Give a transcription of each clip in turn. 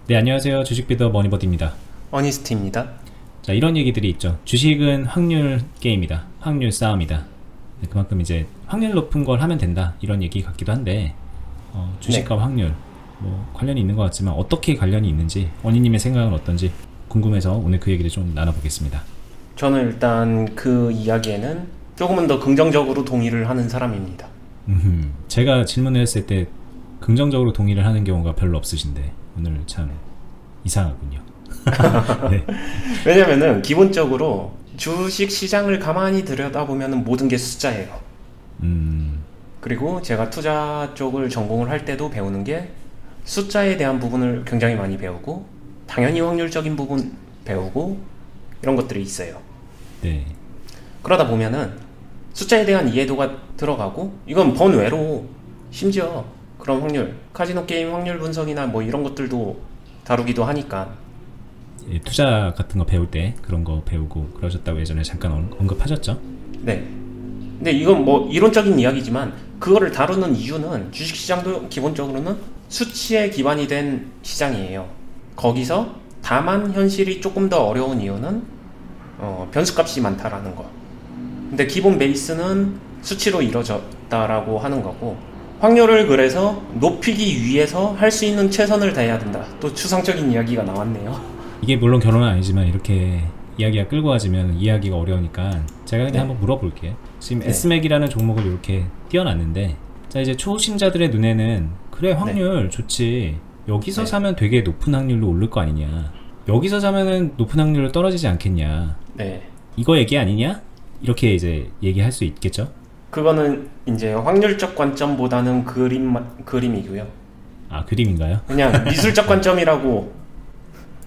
네, 안녕하세요. 주식비더 머니버디입니다. 어니스트입니다. 자, 이런 얘기들이 있죠. 주식은 확률 게임이다. 확률 싸움이다. 네, 그만큼 이제 확률 높은 걸 하면 된다. 이런 얘기 같기도 한데, 주식과 확률, 관련이 있는 것 같지만 어떻게 관련이 있는지, 원희님의 생각은 어떤지 궁금해서 오늘 그 얘기를 좀 나눠보겠습니다. 저는 일단 그 이야기에는 조금은 더 긍정적으로 동의를 하는 사람입니다. 제가 질문을 했을 때 긍정적으로 동의를 하는 경우가 별로 없으신데, 오늘 참 이상하군요. 네. 왜냐면은 기본적으로 주식 시장을 가만히 들여다보면 모든 게 숫자예요. 그리고 제가 투자 쪽을 전공을 할 때도 배우는 게 숫자에 대한 부분을 굉장히 많이 배우고, 당연히 확률적인 부분 배우고, 이런 것들이 있어요. 네. 그러다 보면은 숫자에 대한 이해도가 들어가고, 이건 번외로 심지어 그런 확률, 카지노 게임 확률 분석이나 뭐 이런 것들도 다루기도 하니까. 예, 투자 같은 거 배울 때 그런 거 배우고 그러셨다고 예전에 잠깐 언급하셨죠? 네. 근데 이건 뭐 이론적인 이야기지만, 그거를 다루는 이유는 주식시장도 기본적으로는 수치에 기반이 된 시장이에요. 거기서 다만 현실이 조금 더 어려운 이유는 변수값이 많다라는 거. 근데 기본 베이스는 수치로 이루어졌다라고 하는 거고, 확률을 그래서 높이기 위해서 할 수 있는 최선을 다해야 된다. 또 추상적인 이야기가 나왔네요. 이게 물론 결혼은 아니지만 이렇게 이야기가 끌고 가지면 이해하기가 어려우니까 제가 그냥 네. 한번 물어볼게요. 지금 네. SMAC이라는 종목을 이렇게 띄워놨는데, 자, 이제 초심자들의 눈에는 그래, 확률 좋지, 여기서 네. 사면 되게 높은 확률로 오를 거 아니냐, 여기서 사면은 높은 확률로 떨어지지 않겠냐, 네. 이거 얘기 아니냐, 이렇게 이제 얘기할 수 있겠죠. 그거는 이제 확률적 관점보다는 그림이고요. 아, 그림인가요? 그냥 미술적 관점이라고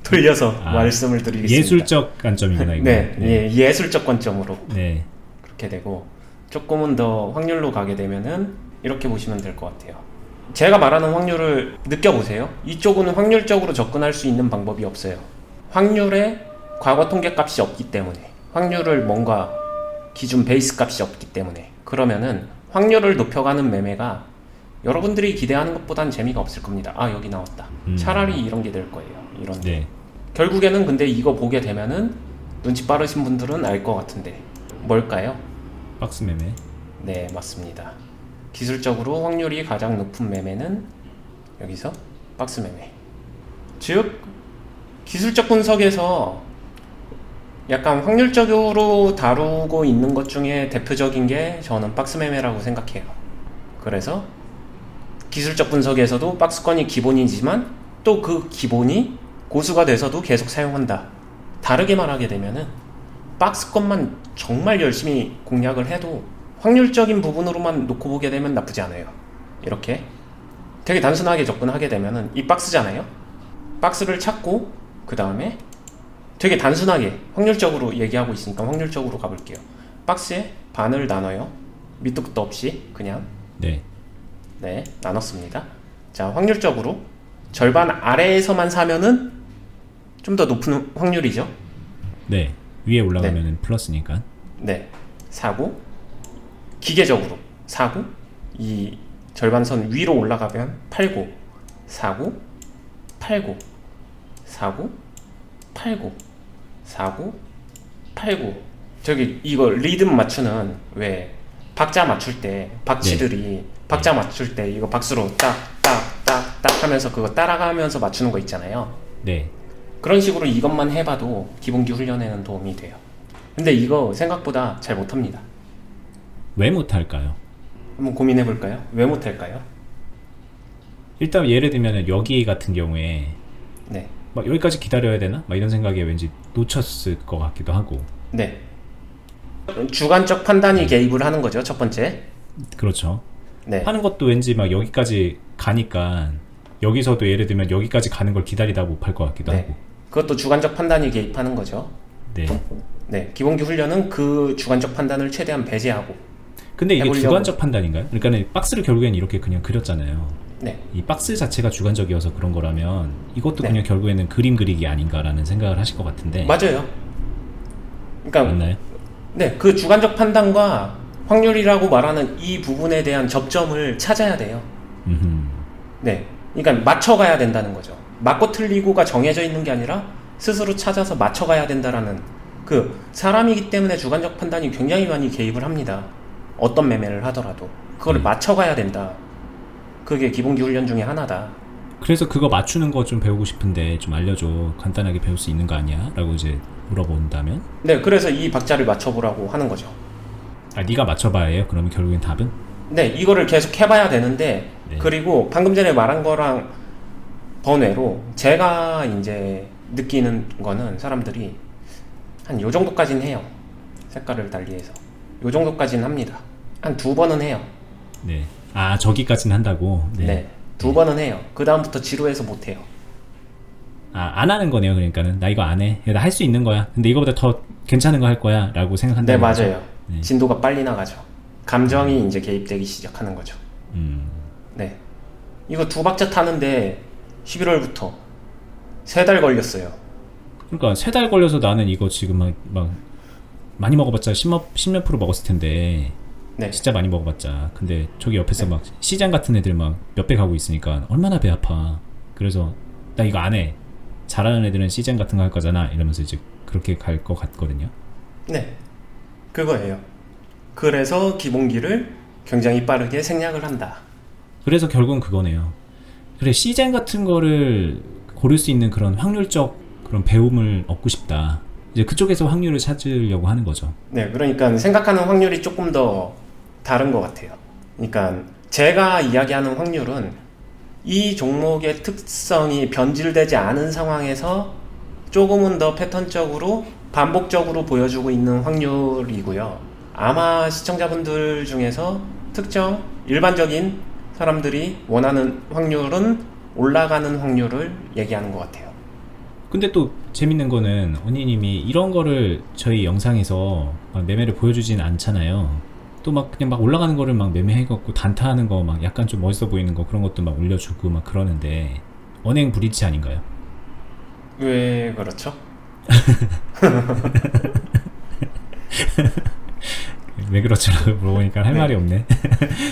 돌려서 말씀을 드리겠습니다. 예술적 관점이구나, 이거. 네, 예, 예술적 관점으로 네. 그렇게 되고, 조금은 더 확률로 가게 되면은 이렇게 보시면 될 것 같아요. 제가 말하는 확률을 느껴보세요. 이쪽은 확률적으로 접근할 수 있는 방법이 없어요. 확률에 과거 통계 값이 없기 때문에, 확률을 뭔가 기준 베이스 값이 없기 때문에, 그러면은 확률을 높여가는 매매가 여러분들이 기대하는 것보단 재미가 없을 겁니다. 아, 여기 나왔다. 차라리 이런 게 될 거예요. 이런 게. 네. 결국에는 근데 이거 보게 되면은 눈치 빠르신 분들은 알 것 같은데 뭘까요? 박스 매매. 네, 맞습니다. 기술적으로 확률이 가장 높은 매매는 여기서 박스 매매. 즉, 기술적 분석에서 약간 확률적으로 다루고 있는 것 중에 대표적인 게 저는 박스 매매라고 생각해요. 그래서 기술적 분석에서도 박스권이 기본이지만 또 그 기본이 고수가 돼서도 계속 사용한다. 다르게 말하게 되면은 박스권만 정말 열심히 공략을 해도 확률적인 부분으로만 놓고 보게 되면 나쁘지 않아요. 이렇게 되게 단순하게 접근하게 되면은 이 박스잖아요. 박스를 찾고 그 다음에 되게 단순하게 확률적으로 얘기하고 있으니까 확률적으로 가볼게요. 박스에 반을 나눠요. 밑도 끝도 없이 그냥. 네. 네, 나눴습니다. 자, 확률적으로 절반 아래에서만 사면은 좀 더 높은 확률이죠. 네. 위에 올라가면은 플러스니까. 네, 사고, 기계적으로 사고, 이 절반선 위로 올라가면 팔고, 사고, 팔고, 사고, 팔고, 사고, 팔고. 저기 이거 리듬 맞추는, 왜 박자 맞출 때 박쥐들이 박자 맞출 때 이거 박수로 딱 하면서 그거 따라가면서 맞추는 거 있잖아요. 네. 그런 식으로 이것만 해봐도 기본기 훈련에는 도움이 돼요. 근데 이거 생각보다 잘 못합니다. 왜 못할까요? 한번 고민해볼까요? 왜 못할까요? 일단 예를 들면 여기 같은 경우에 네. 막 여기까지 기다려야 되나? 막 이런 생각에 왠지 놓쳤을 것 같기도 하고. 네. 주관적 판단이 개입을 하는 거죠, 첫 번째. 그렇죠. 네. 하는 것도 왠지 막 여기까지 가니까 여기서도 예를 들면 여기까지 가는 걸 기다리다 못 팔 것 같기도 네. 하고. 그것도 주관적 판단이 개입하는 거죠. 네. 네. 기본기 훈련은 그 주관적 판단을 최대한 배제하고. 근데 이게 해보려고. 주관적 판단인가요? 그러니까 박스를 결국엔 이렇게 그냥 그렸잖아요. 네. 이 박스 자체가 주관적이어서 그런 거라면 이것도 네. 그냥 결국에는 그림 그리기 아닌가라는 생각을 하실 것 같은데. 맞아요. 그러니까 맞나요? 네, 그 주관적 판단과 확률이라고 말하는 이 부분에 대한 접점을 찾아야 돼요. 네, 그러니까 맞춰가야 된다는 거죠. 맞고 틀리고가 정해져 있는 게 아니라 스스로 찾아서 맞춰가야 된다라는, 그 사람이기 때문에 주관적 판단이 굉장히 많이 개입을 합니다. 어떤 매매를 하더라도 그걸 맞춰가야 된다. 그게 기본기 훈련 중에 하나다. 그래서 그거 맞추는 거 좀 배우고 싶은데 좀 알려줘. 간단하게 배울 수 있는 거 아니야? 라고 이제 물어본다면? 네, 그래서 이 박자를 맞춰보라고 하는 거죠. 아, 네가 맞춰봐야 해요? 그러면 결국엔 답은? 네, 이거를 계속 해봐야 되는데, 네. 그리고 방금 전에 말한 거랑 번외로 제가 이제 느끼는 거는 사람들이 한 요 정도까지는 해요. 색깔을 달리해서 요 정도까지는 합니다. 한 2번은 해요. 네. 아, 저기까지는 한다고? 네, 2번은 해요. 그 다음부터 지루해서 못해요. 아, 안 하는 거네요. 그러니까는 나 이거 안 해. 나 할 수 있는 거야. 근데 이거보다 더 괜찮은 거 할 거야 라고 네, 생각한다는 거죠? 맞아요. 네. 진도가 빨리 나가죠. 감정이 이제 개입되기 시작하는 거죠. 네, 이거 2박자 타는데 11월부터 3달 걸렸어요. 그러니까 3달 걸려서 나는 이거 지금 막 많이 먹어봤자 10몇 프로 먹었을 텐데 네, 진짜 많이 먹어봤자. 근데 저기 옆에서 네. 막 시장 같은 애들 막 몇 배 가고 있으니까 얼마나 배 아파. 그래서 나 이거 안 해. 잘하는 애들은 시장 같은 거 할 거잖아 이러면서 이제 그렇게 갈 것 같거든요. 네, 그거예요. 그래서 기본기를 굉장히 빠르게 생략을 한다. 그래서 결국은 그거네요. 그래, 시장 같은 거를 고를 수 있는 그런 확률적 그런 배움을 얻고 싶다. 이제 그쪽에서 확률을 찾으려고 하는 거죠. 네, 그러니까 생각하는 확률이 조금 더 다른 것 같아요. 그러니까 제가 이야기하는 확률은 이 종목의 특성이 변질되지 않은 상황에서 조금은 더 패턴적으로 반복적으로 보여주고 있는 확률이고요. 아마 시청자분들 중에서 특정 일반적인 사람들이 원하는 확률은 올라가는 확률을 얘기하는 것 같아요. 근데 또 재밌는 거는 언니님이 이런 거를 저희 영상에서 막 매매를 보여주진 않잖아요. 또 막 그냥 막 올라가는 거를 막 매매해갖고 단타하는 거 막 약간 좀 멋있어 보이는 거 그런 것도 막 올려주고 막 그러는데 언행 불이치 아닌가요? 왜 그렇죠? 왜 그렇죠라고 물어보니까 할 네. 말이 없네.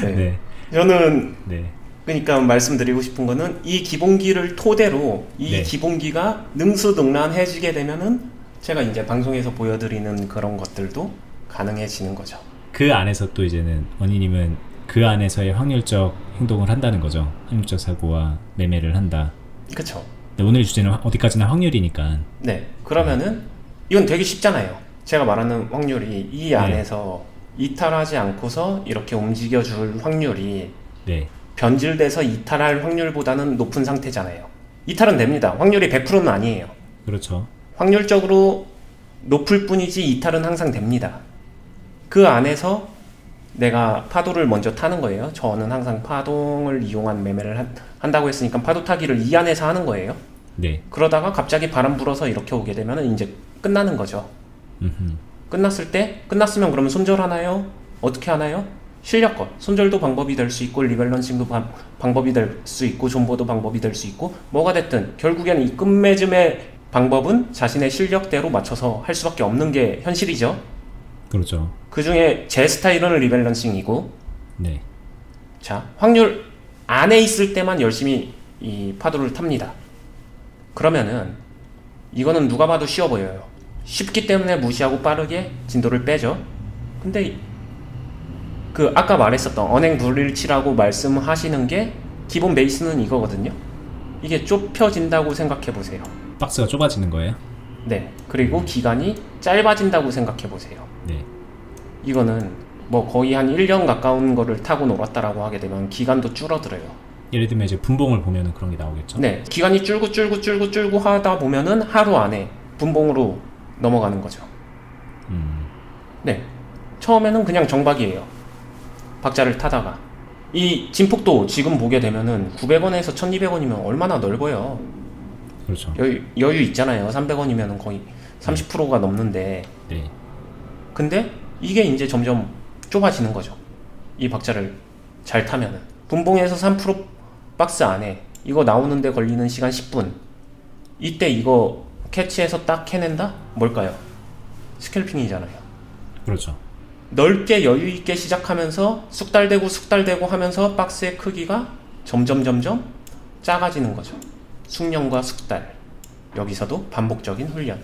네. 네. 저는 네. 그러니까 말씀드리고 싶은 거는 이 기본기를 토대로 이 네. 기본기가 능수능란해지게 되면은 제가 이제 방송에서 보여드리는 그런 것들도 가능해지는 거죠. 그 안에서 또 이제는 언니님은 그 안에서의 확률적 행동을 한다는 거죠. 확률적 사고와 매매를 한다. 그쵸? 근데 오늘 주제는 어디까지나 확률이니까. 네. 그러면은 이건 되게 쉽잖아요. 제가 말하는 확률이 이 안에서 이탈하지 않고서 이렇게 움직여줄 확률이 네. 변질돼서 이탈할 확률보다는 높은 상태잖아요. 이탈은 됩니다. 확률이 100%는 아니에요. 그렇죠. 확률적으로 높을 뿐이지 이탈은 항상 됩니다. 그 안에서 내가 파도를 먼저 타는 거예요. 저는 항상 파동을 이용한 매매를 한다고 했으니까 파도 타기를 이 안에서 하는 거예요. 네. 그러다가 갑자기 바람 불어서 이렇게 오게 되면 이제 끝나는 거죠. 끝났으면 그러면 손절하나요? 어떻게 하나요? 실력껏 손절도 방법이 될 수 있고 리밸런싱도 방법이 될 수 있고 존버도 방법이 될 수 있고 뭐가 됐든 결국에는 이 끝맺음의 방법은 자신의 실력대로 맞춰서 할 수밖에 없는 게 현실이죠. 그렇죠. 그 중에 제 스타일은 리밸런싱이고, 네. 자, 확률 안에 있을 때만 열심히 이 파도를 탑니다. 그러면은 이거는 누가 봐도 쉬워 보여요. 쉽기 때문에 무시하고 빠르게 진도를 빼죠. 근데 그 아까 말했었던 언행 불일치라고 말씀하시는 게 기본 베이스는 이거거든요. 이게 좁혀진다고 생각해 보세요. 박스가 좁아지는 거예요? 네. 그리고 기간이 짧아진다고 생각해 보세요. 네. 이거는 뭐 거의 한 1년 가까운 거를 타고 놀았다라고 하게 되면 기간도 줄어들어요. 예를 들면 이제 분봉을 보면은 그런 게 나오겠죠. 네. 기간이 줄고 하다 보면은 하루 안에 분봉으로 넘어가는 거죠. 네. 처음에는 그냥 정박이에요. 박자를 타다가. 이 진폭도 지금 보게 되면은 900원에서 1200원이면 얼마나 넓어요. 그렇죠. 여유 있잖아요. 300원이면 거의 30%가 넘는데. 네. 근데 이게 이제 점점 좁아지는 거죠. 이 박자를 잘 타면은. 분봉에서 3% 박스 안에 이거 나오는데 걸리는 시간 10분. 이때 이거 캐치해서 딱 해낸다? 뭘까요? 스캘핑이잖아요. 그렇죠. 넓게 여유있게 시작하면서 쑥달대고 하면서 박스의 크기가 점점 작아지는 거죠. 숙련과 숙달. 여기서도 반복적인 훈련.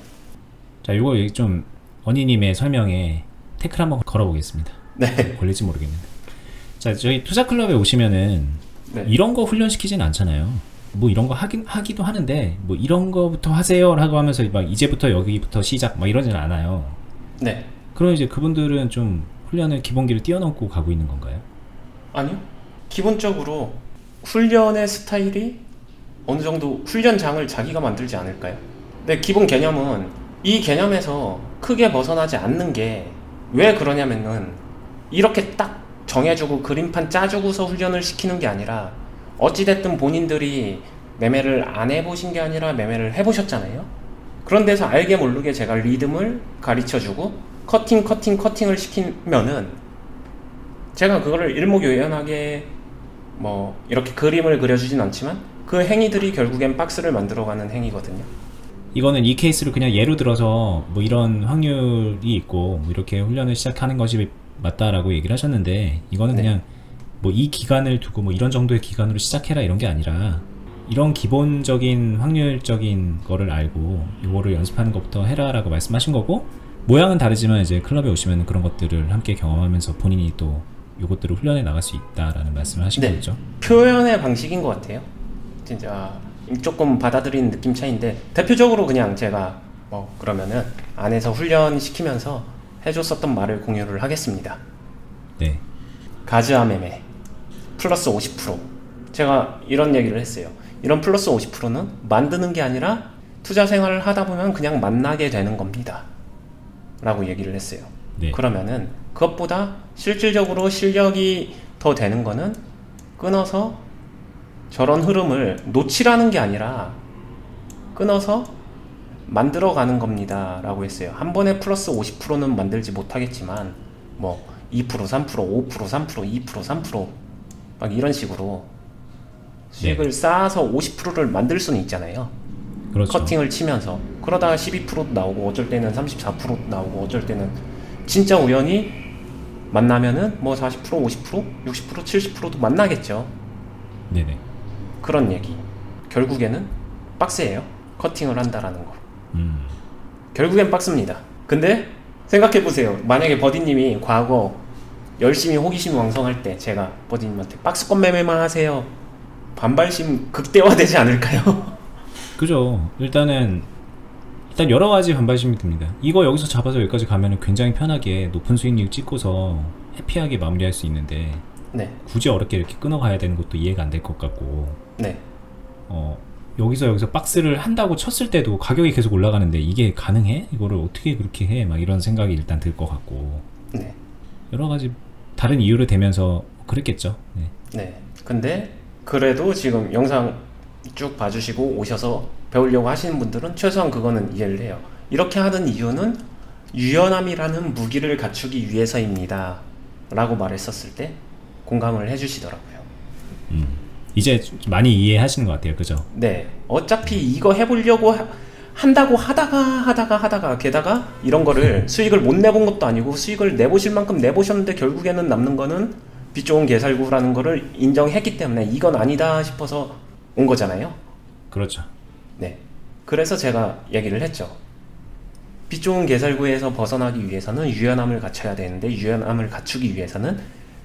자, 요거 좀 언니님의 설명에 태클 한번 걸어보겠습니다. 네. 걸릴지 모르겠는데. 자, 저희 투자클럽에 오시면은 네. 이런 거 훈련시키진 않잖아요. 뭐 이런 거 하기도 하는데 뭐 이런 거부터 하세요 라고 하면서 막 이제부터 여기부터 시작 막 이러진 않아요. 네. 그럼 이제 그분들은 좀 훈련을 기본기를 뛰어넘고 가고 있는 건가요? 아니요. 기본적으로 훈련의 스타일이 어느 정도 훈련장을 자기가 만들지 않을까요? 근데 기본 개념은 이 개념에서 크게 벗어나지 않는 게 왜 그러냐면은 이렇게 딱 정해주고 그림판 짜주고서 훈련을 시키는 게 아니라 어찌됐든 본인들이 매매를 안 해보신 게 아니라 매매를 해보셨잖아요. 그런 데서 알게 모르게 제가 리듬을 가르쳐주고 커팅을 시키면은 제가 그거를 일목요연하게 뭐 이렇게 그림을 그려주진 않지만 그 행위들이 결국엔 박스를 만들어가는 행위거든요. 이거는 이 케이스를 그냥 예로 들어서 뭐 이런 확률이 있고 뭐 이렇게 훈련을 시작하는 것이 맞다라고 얘기를 하셨는데 이거는 네. 그냥 뭐 이 기간을 두고 뭐 이런 정도의 기간으로 시작해라 이런 게 아니라 이런 기본적인 확률적인 거를 알고 이거를 연습하는 것부터 해라 라고 말씀하신 거고, 모양은 다르지만 이제 클럽에 오시면 그런 것들을 함께 경험하면서 본인이 또 요것들을 훈련해 나갈 수 있다라는 말씀을 하신 네. 거죠. 표현의 방식인 것 같아요. 진짜 조금 받아들이는 느낌 차이인데, 대표적으로 그냥 제가 뭐 그러면은 안에서 훈련 시키면서 해줬었던 말을 공유를 하겠습니다. 네. 가즈아 매매 플러스 50%. 제가 이런 얘기를 했어요. 이런 플러스 50%는 만드는 게 아니라 투자 생활을 하다 보면 그냥 만나게 되는 겁니다 라고 얘기를 했어요. 네. 그러면은 그것보다 실질적으로 실력이 더 되는 거는 끊어서 저런 흐름을 놓치라는 게 아니라 끊어서 만들어가는 겁니다 라고 했어요. 한 번에 플러스 50%는 만들지 못하겠지만 뭐 2%, 3%, 5%, 3%, 2%, 3% 막 이런 식으로 수익을 네. 쌓아서 50%를 만들 수는 있잖아요. 그렇죠. 커팅을 치면서. 그러다가 12%도 나오고 어쩔 때는 34%도 나오고 어쩔 때는 진짜 우연히 만나면은 뭐 40%, 50%, 60%, 70%도 만나겠죠. 네네. 그런 얘기. 결국에는 박스예요. 커팅을 한다라는 거. 결국엔 박스입니다. 근데 생각해보세요. 만약에 버디님이 과거 열심히 호기심 왕성할 때 제가 버디님한테 박스권 매매만 하세요, 반발심 극대화되지 않을까요? 그죠. 일단 여러 가지 반발심이 듭니다. 이거 여기서 잡아서 여기까지 가면은 굉장히 편하게 높은 수익률 찍고서 해피하게 마무리할 수 있는데 네. 굳이 어렵게 이렇게 끊어가야 되는 것도 이해가 안 될 것 같고, 네. 여기서 박스를 한다고 쳤을 때도 가격이 계속 올라가는데 이게 가능해? 이거를 어떻게 그렇게 해? 막 이런 생각이 일단 들 것 같고, 네. 여러 가지 다른 이유를 대면서 그랬겠죠. 네. 네. 근데 그래도 지금 영상 쭉 봐주시고 오셔서 배우려고 하시는 분들은 최소한 그거는 이해를 해요. 이렇게 하는 이유는 유연함이라는 무기를 갖추기 위해서입니다 라고 말했었을 때 공감을 해주시더라고요. 이제 좀 많이 이해하시는 것 같아요. 그죠? 네. 어차피 이거 해보려고 한다고 하다가 게다가 이런 거를 수익을 못 내본 것도 아니고 수익을 내보실 만큼 내보셨는데 결국에는 남는 거는 빛 좋은 개살구라는 거를 인정했기 때문에 이건 아니다 싶어서 온 거잖아요. 그렇죠. 네. 그래서 제가 얘기를 했죠. 빛 좋은 개살구에서 벗어나기 위해서는 유연함을 갖춰야 되는데, 유연함을 갖추기 위해서는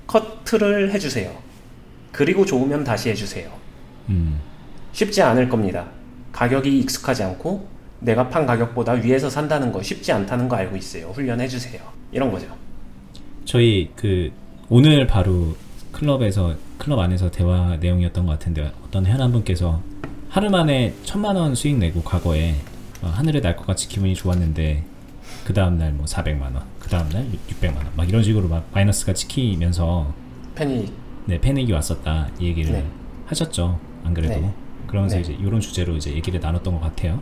커트를 해주세요. 그리고 좋으면 다시 해주세요. 쉽지 않을 겁니다. 가격이 익숙하지 않고 내가 판 가격보다 위에서 산다는 거 쉽지 않다는 거 알고 있어요. 훈련해주세요. 이런 거죠. 저희 오늘 바로 클럽 안에서 대화 내용이었던 것 같은데, 어떤 현안분께서 하루 만에 1000만원 수익 내고 과거에 하늘에 날 것 같이 기분이 좋았는데 그 다음날 뭐 400만원, 그 다음날 600만원 막 이런 식으로 막 마이너스가 찍히면서 패닉이 왔었다, 이 얘기를 네. 하셨죠. 안 그래도. 네. 그러면서 네. 이제 이런 주제로 이제 얘기를 나눴던 것 같아요.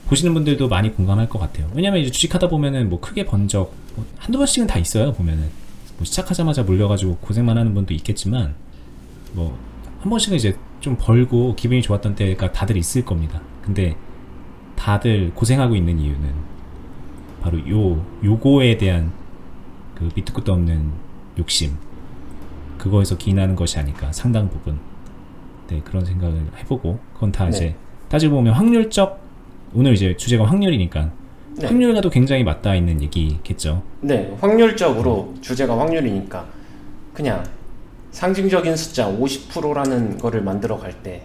보시는 분들도 많이 공감할 것 같아요. 왜냐면 이제 주식하다 보면은 뭐 크게 번 적 한두 번씩은 다 있어요. 보면은 뭐 시작하자마자 몰려가지고 고생만 하는 분도 있겠지만 뭐 한 번씩은 이제 좀 벌고 기분이 좋았던 때가 다들 있을 겁니다. 근데 다들 고생하고 있는 이유는 바로 요거에 대한 그 밑도 끝도 없는 욕심, 그거에서 기인하는 것이 아닐까, 상당 부분. 네, 그런 생각을 해보고, 그건 다 네. 이제 따지고 보면 확률적, 오늘 이제 주제가 확률이니까 네. 확률과도 굉장히 맞닿아 있는 얘기겠죠. 네, 확률적으로 주제가 확률이니까 그냥 상징적인 숫자 50%라는 거를 만들어 갈 때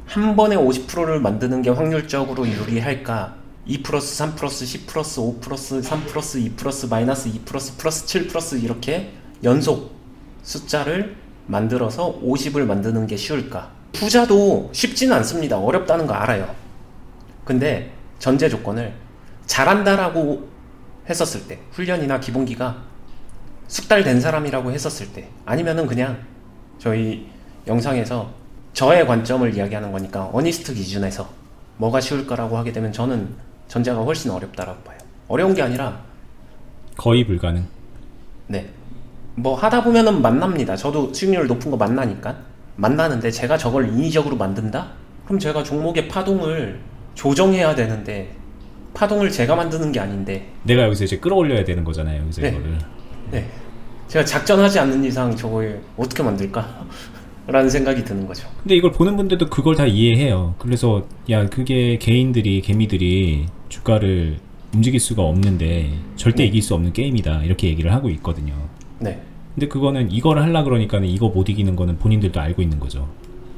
한 번에 50%를 만드는 게 확률적으로 유리할까? 2 플러스 3 플러스 10 플러스 5 플러스 3 플러스 2 플러스 마이너스 2 플러스 플러스 7 플러스 이렇게 연속 숫자를 만들어서 50을 만드는 게 쉬울까? 투자도 쉽지는 않습니다. 어렵다는 거 알아요. 근데 전제 조건을 잘한다라고 했었을 때, 훈련이나 기본기가 숙달 된 사람이라고 했었을 때, 아니면은 그냥 저희 영상에서 저의 관점을 이야기하는 거니까 어니스트 기준에서 뭐가 쉬울까라고 하게 되면 저는 전제가 훨씬 어렵다라고 봐요. 어려운 게 아니라 거의 불가능. 네, 뭐 하다 보면은 만납니다. 저도 수익률 높은 거 만나니까 만나는데 제가 저걸 인위적으로 만든다? 그럼 제가 종목의 파동을 조정해야 되는데 파동을 제가 만드는 게 아닌데 내가 여기서 이제 끌어올려야 되는 거잖아요. 여기서 네. 이거를. 네, 제가 작전하지 않는 이상 저걸 어떻게 만들까? 라는 생각이 드는 거죠. 근데 이걸 보는 분들도 그걸 다 이해해요. 그래서 야, 그게 개미들이 주가를 움직일 수가 없는데 절대 이길 수 없는 게임이다, 이렇게 얘기를 하고 있거든요. 네. 근데 그거는 이거를 하려 그러니까는 이거 못 이기는 거는 본인들도 알고 있는 거죠.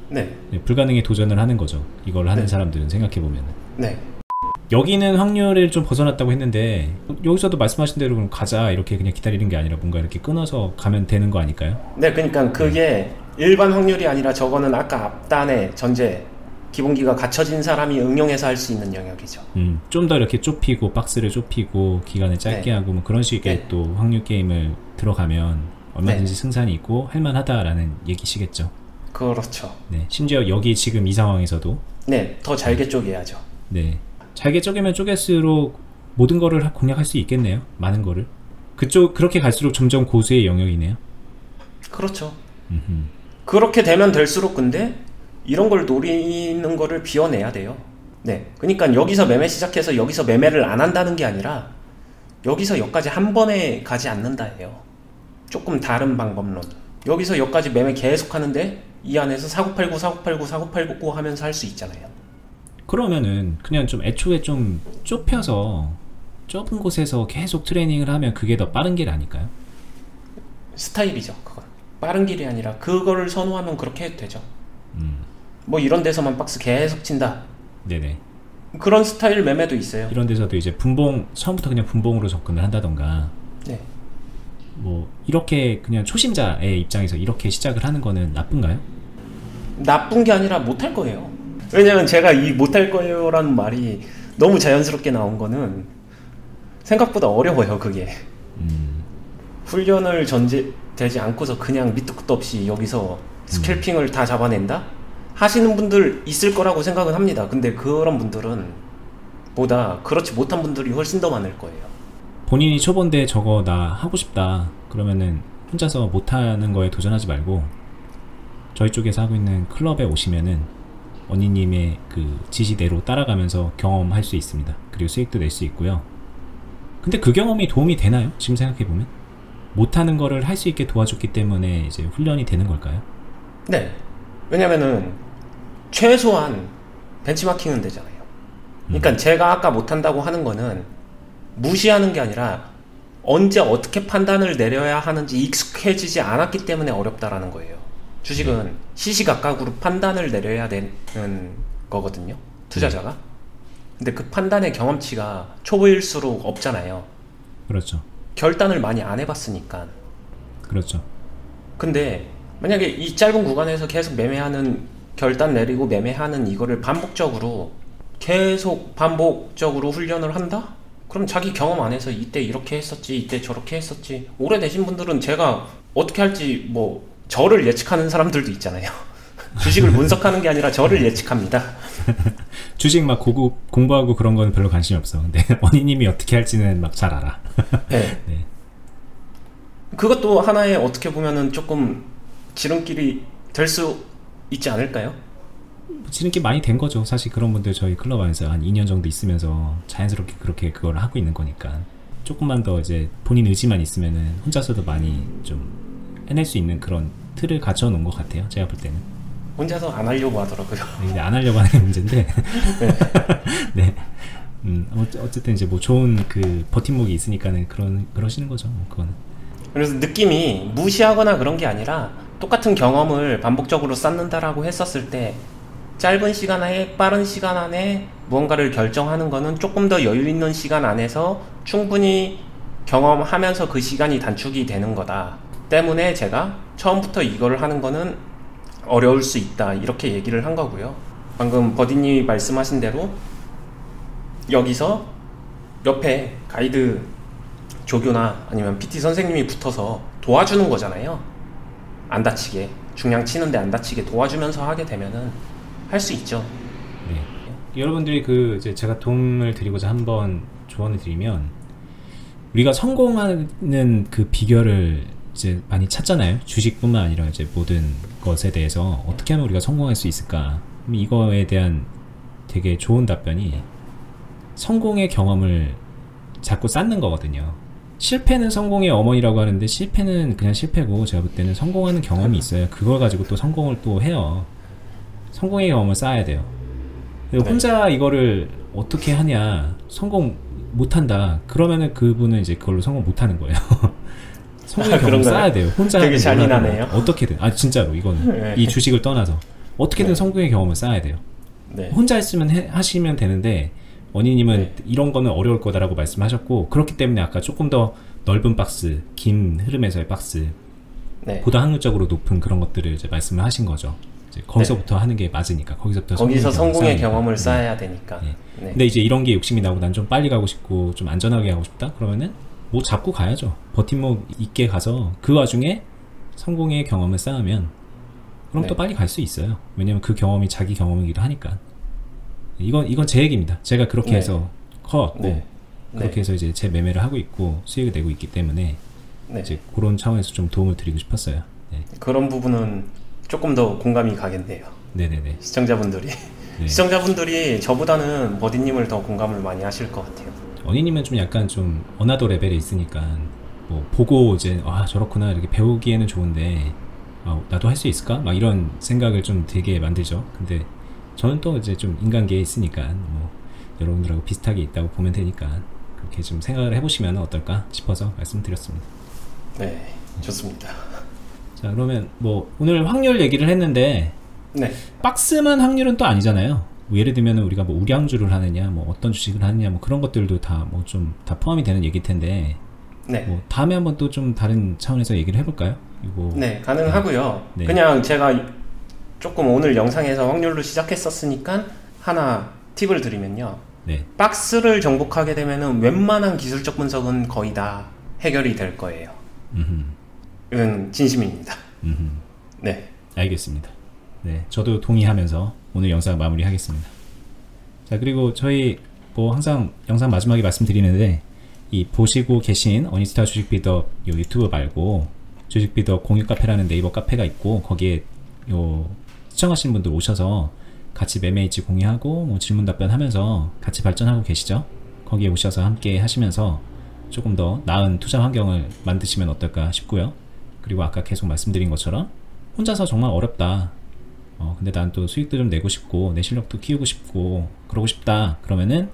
네. 불가능에 도전을 하는 거죠. 이걸 하는 네. 사람들은 생각해보면. 네. 여기는 확률을 좀 벗어났다고 했는데 여기서도 말씀하신 대로 그럼 가자 이렇게 그냥 기다리는 게 아니라 뭔가 이렇게 끊어서 가면 되는 거 아닐까요? 네, 그러니까 그게 일반 확률이 아니라 저거는 아까 앞단에 전제 기본기가 갖춰진 사람이 응용해서 할 수 있는 영역이죠. 좀 더 이렇게 좁히고 박스를 좁히고 기간을 짧게 네. 하고 뭐 그런 식의 네. 또 확률 게임을 들어가면 얼마든지 네. 승산이 있고 할만하다라는 얘기시겠죠. 그렇죠. 네, 심지어 여기 지금 이 상황에서도 네, 더 잘게 쪼개야죠. 네, 잘게 쪼개면 쪼갤수록 모든 거를 공략할 수 있겠네요. 많은 거를. 그렇게 갈수록 점점 고수의 영역이네요. 그렇죠. 음흠. 그렇게 되면 될수록 근데 이런 걸 노리는 거를 비워내야 돼요. 네, 그러니까 여기서 매매 시작해서 여기서 매매를 안 한다는 게 아니라 여기서 여기까지 한 번에 가지 않는다예요. 조금 다른 방법론. 여기서 여기까지 매매 계속 하는데 이 안에서 사고팔고 사고팔고 사고팔고 하면서 할 수 있잖아요. 그러면은 그냥 좀 애초에 좀 좁혀서 좁은 곳에서 계속 트레이닝을 하면 그게 더 빠른 길 아닐까요? 스타일이죠, 그건. 빠른 길이 아니라 그거를 선호하면 그렇게 해도 되죠. 뭐 이런 데서만 박스 계속 친다. 네네. 그런 스타일 매매도 있어요. 이런 데서도 이제 처음부터 그냥 분봉으로 접근을 한다던가, 네. 뭐 이렇게 그냥 초심자의 입장에서 이렇게 시작을 하는 거는 나쁜가요? 나쁜 게 아니라 못할 거예요. 왜냐면 제가 이 못할 거예요 라는 말이 너무 자연스럽게 나온 거는 생각보다 어려워요, 그게. 훈련을 전제되지 않고서 그냥 밑도 끝도 없이 여기서 스캘핑을 다 잡아낸다? 하시는 분들 있을 거라고 생각은 합니다. 근데 그런 분들은 보다 그렇지 못한 분들이 훨씬 더 많을 거예요. 본인이 초본데 저거 나 하고 싶다 그러면은 혼자서 못하는 거에 도전하지 말고 저희 쪽에서 하고 있는 클럽에 오시면은 언니님의 그 지시대로 따라가면서 경험할 수 있습니다. 그리고 수익도 낼 수 있고요. 근데 그 경험이 도움이 되나요? 지금 생각해보면 못하는 거를 할 수 있게 도와줬기 때문에 이제 훈련이 되는 걸까요? 네, 왜냐면은 최소한 벤치마킹은 되잖아요. 그러니까 제가 아까 못한다고 하는 거는 무시하는 게 아니라 언제 어떻게 판단을 내려야 하는지 익숙해지지 않았기 때문에 어렵다라는 거예요. 주식은 시시각각으로 판단을 내려야 되는 거거든요, 투자자가. 근데 그 판단의 경험치가 초보일수록 없잖아요. 그렇죠. 결단을 많이 안 해봤으니까. 그렇죠. 근데 만약에 이 짧은 구간에서 계속 매매하는, 결단 내리고 매매하는 이거를 계속 반복적으로 훈련을 한다? 그럼 자기 경험 안에서 이때 이렇게 했었지, 이때 저렇게 했었지. 오래되신 분들은 제가 어떻게 할지 뭐 저를 예측하는 사람들도 있잖아요. 주식을 분석하는 게 아니라 저를 예측합니다. 주식 막 공부하고 그런 거는 별로 관심이 없어. 근데 언니님이 어떻게 할지는 막 잘 알아. 네. 네. 그것도 하나의 어떻게 보면은 조금 지름길이 될 수 있지 않을까요? 지름길 많이 된 거죠. 사실 그런 분들 저희 클럽 안에서 한 2년 정도 있으면서 자연스럽게 그렇게 그걸 하고 있는 거니까 조금만 더 이제 본인 의지만 있으면은 혼자서도 많이 좀 해낼 수 있는 그런 틀을 갖춰 놓은 것 같아요. 제가 볼 때는. 혼자서 안 하려고 하더라고요. 이제 안 하려고 하는 게 문제인데. 네. 어쨌든 이제 뭐 좋은 그 버팀목이 있으니까는 그러시는 거죠. 뭐 그거는. 그래서 느낌이 무시하거나 그런 게 아니라 똑같은 경험을 반복적으로 쌓는다라고 했었을 때 짧은 시간 안에 빠른 시간 안에 무언가를 결정하는 거는 조금 더 여유 있는 시간 안에서 충분히 경험하면서 그 시간이 단축이 되는 거다 때문에 제가 처음부터 이거를 하는 거는 어려울 수 있다 이렇게 얘기를 한 거고요. 방금 버디님이 말씀하신 대로 여기서 옆에 가이드 조교나 아니면 PT 선생님이 붙어서 도와주는 거잖아요. 안 다치게, 중량 치는데 안 다치게 도와주면서 하게 되면은 할 수 있죠. 네. 여러분들이 그 이제 제가 도움을 드리고자 한번 조언을 드리면, 우리가 성공하는 그 비결을 이제 많이 찾잖아요. 주식뿐만 아니라 이제 모든 것에 대해서 어떻게 하면 우리가 성공할 수 있을까? 이거에 대한 되게 좋은 답변이 성공의 경험을 자꾸 쌓는 거거든요. 실패는 성공의 어머니라고 하는데 실패는 그냥 실패고, 제가 볼 때는 성공하는 경험이 있어요. 그걸 가지고 또 성공을 또 해요. 성공의 경험을 쌓아야 돼요. 혼자 이거를 어떻게 하냐, 성공 못한다 그러면은 그분은 이제 그걸로 성공 못하는 거예요. 성공의 경험을 쌓아야 돼요. 혼자 되게 잔인하네요. 어떻게든, 진짜로 이거는 이 주식을 떠나서 어떻게든 성공의 경험을 쌓아야 돼요. 혼자 했으면 하시면 되는데, 원희님은 이런 거는 어려울 거다라고 말씀하셨고, 그렇기 때문에 아까 조금 더 넓은 박스, 긴 흐름에서의 박스, 보다 확률적으로 높은 그런 것들을 이제 말씀을 하신 거죠. 이제 거기서부터 하는 게 맞으니까, 거기서 성공의 경험을 쌓아야 되니까. 근데 이제 이런 게 욕심이 나고 난 좀 빨리 가고 싶고 좀 안전하게 하고 싶다 그러면은 뭐 잡고 가야죠. 버팀목 있게 가서 그 와중에 성공의 경험을 쌓으면 그럼 또 빨리 갈 수 있어요. 왜냐면 그 경험이 자기 경험이기도 하니까. 이건 제 얘기입니다. 제가 그렇게 해서 커왔고 그렇게 해서 이제 제 매매를 하고 있고 수익을 내고 있기 때문에 이제 그런 차원에서 좀 도움을 드리고 싶었어요. 그런 부분은 조금 더 공감이 가겠네요. 네네네. 시청자분들이 시청자분들이 저보다는 버디님을 더 공감을 많이 하실 것 같아요. 언니님은 좀 약간 좀 어나더 레벨에 있으니까 뭐 보고 이제 저렇구나 이렇게 배우기에는 좋은데 나도 할 수 있을까? 막 이런 생각을 좀 되게 만들죠. 근데 저는 또 이제 좀 인간계에 있으니까 뭐 여러분들하고 비슷하게 있다고 보면 되니까 그렇게 좀 생각을 해보시면 어떨까 싶어서 말씀드렸습니다. 네, 좋습니다. 자, 그러면 뭐 오늘 확률 얘기를 했는데 박스만 확률은 또 아니잖아요. 뭐 예를 들면 우리가 뭐 우량주를 하느냐, 뭐 어떤 주식을 하느냐, 뭐 그런 것들도 다 뭐 좀 다 포함이 되는 얘기일 텐데, 뭐 다음에 한번 또 좀 다른 차원에서 얘기를 해볼까요? 이거 가능하고요. 그냥 제가 조금 오늘 영상에서 확률로 시작했었으니까 하나 팁을 드리면요. 박스를 정복하게 되면은 웬만한 기술적 분석은 거의 다 해결이 될 거예요. 이건 진심입니다. 네, 알겠습니다. 네, 저도 동의하면서 오늘 영상 마무리하겠습니다. 자, 그리고 저희 뭐 항상 영상 마지막에 말씀드리는데, 이 보시고 계신 어니스타 주식비더 요 유튜브 말고 주식비더 공유 카페라는 네이버 카페가 있고, 거기에 요 시청하시는 분들 오셔서 같이 매매 일지 공유하고 뭐 질문 답변하면서 같이 발전하고 계시죠. 거기에 오셔서 함께 하시면서 조금 더 나은 투자 환경을 만드시면 어떨까 싶고요. 그리고 아까 계속 말씀드린 것처럼 혼자서 정말 어렵다, 근데 난 또 수익도 좀 내고 싶고 내 실력도 키우고 싶고 그러고 싶다 그러면은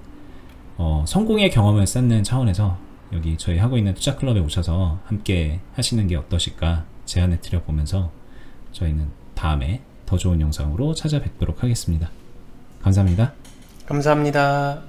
성공의 경험을 쌓는 차원에서 여기 저희 하고 있는 투자 클럽에 오셔서 함께 하시는 게 어떠실까 제안을 드려보면서 저희는 다음에 더 좋은 영상으로 찾아뵙도록 하겠습니다. 감사합니다. 감사합니다.